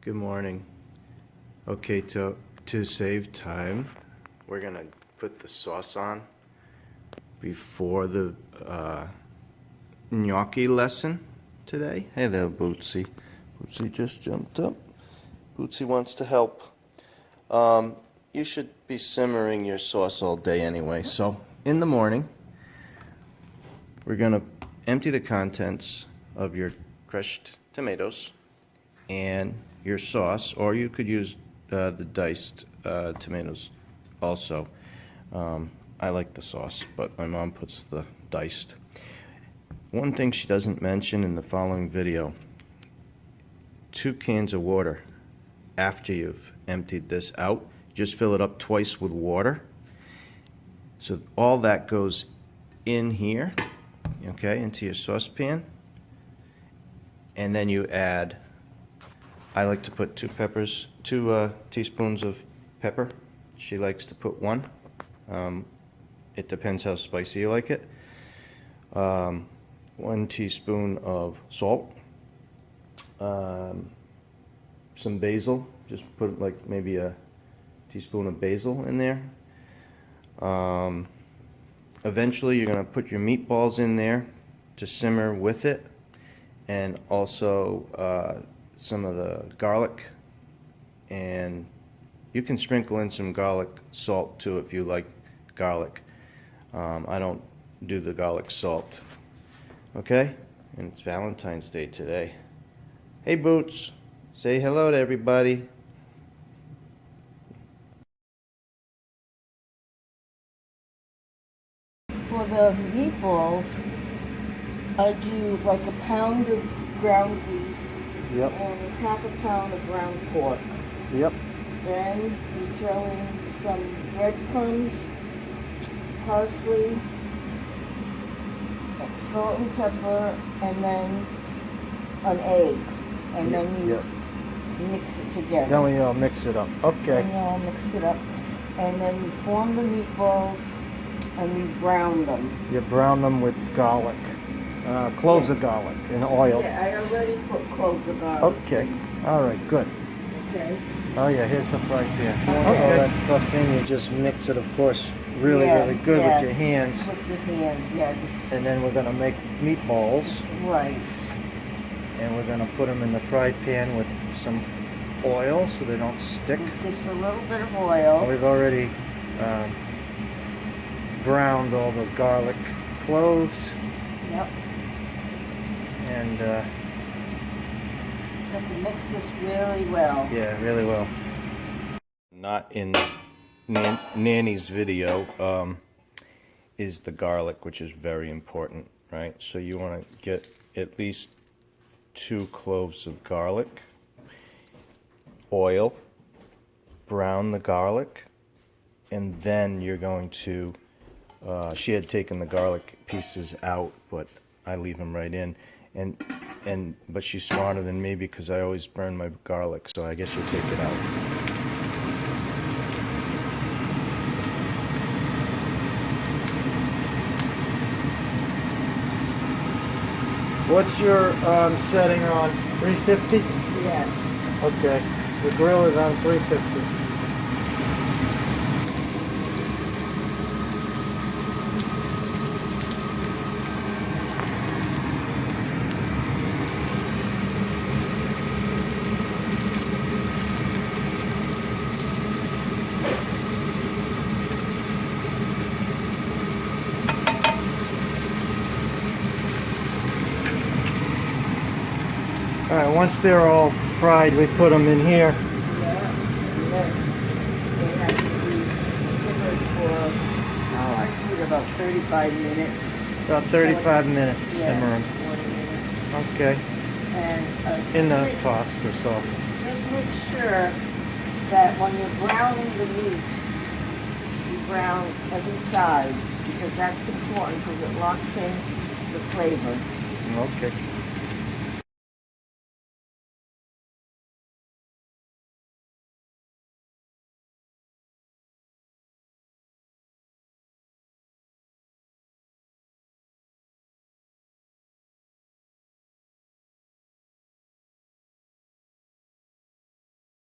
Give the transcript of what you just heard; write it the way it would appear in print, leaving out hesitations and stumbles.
Good morning. Okay, to save time, we're gonna put the sauce on before the gnocchi lesson today. Hey there, Bootsy. Bootsy just jumped up. Bootsy wants to help. You should be simmering your sauce all day anyway. So in the morning, we're gonna empty the contents of your crushed tomatoes and your sauce, or you could use the diced tomatoes also. I like the sauce, but my mom puts the diced. One thing she doesn't mention in the following video: 2 cans of water. After you've emptied this out, just fill it up twice with water. So all that goes in here, okay, into your saucepan. And then you add, I like to put 2 teaspoons of pepper. She likes to put 1. It depends how spicy you like it. 1 teaspoon of salt. Some basil. Just put like maybe a teaspoon of basil in there. Eventually you're going to put your meatballs in there to simmer with it, and also some of the garlic, and you can sprinkle in some garlic salt too if you like garlic. I don't do the garlic salt. Okay? And it's Valentine's Day today. Hey Boots, say hello to everybody. For the meatballs, I do like a pound of ground beef. Yep. And half a pound of ground pork. Yep. Then you throw in some breadcrumbs, parsley, salt and pepper, and then an egg. And then you mix it together. Then we all mix it up. Okay. And you all mix it up. And then you form the meatballs and you brown them. You brown them with garlic. Cloves of garlic and oil. Yeah, I already put cloves of garlic. Okay. All right, good. Okay. Oh yeah, here's the fry pan. Once all that stuff's in, you just mix it, of course, really good with your hands. With your hands, yeah. And then we're going to make meatballs. Right. And we're going to put them in the fry pan with some oil so they don't stick. Just a little bit of oil. We've already browned all the garlic cloves. Yep. And you have to mix this really well. yeah, really well. Not in Nanny's video is the garlic, which is very important, right? So you want to get at least 2 cloves of garlic, oil, brown the garlic, and then you're going to, she had taken the garlic pieces out, but I leave them right in. But she's smarter than me because I always burn my garlic, so I guess you'll take it out. What's your setting on 350? Yes. Okay. The grill is on 350. Alright, once they're all fried, we put them in here. Yeah. And then they have to be simmered for, I think about 35 minutes. About 35 minutes, simmer them. 40 minutes. Okay. And In the pasta sauce. just make sure that when you're browning the meat, you brown every side, because that's important because it locks in the flavor. Okay.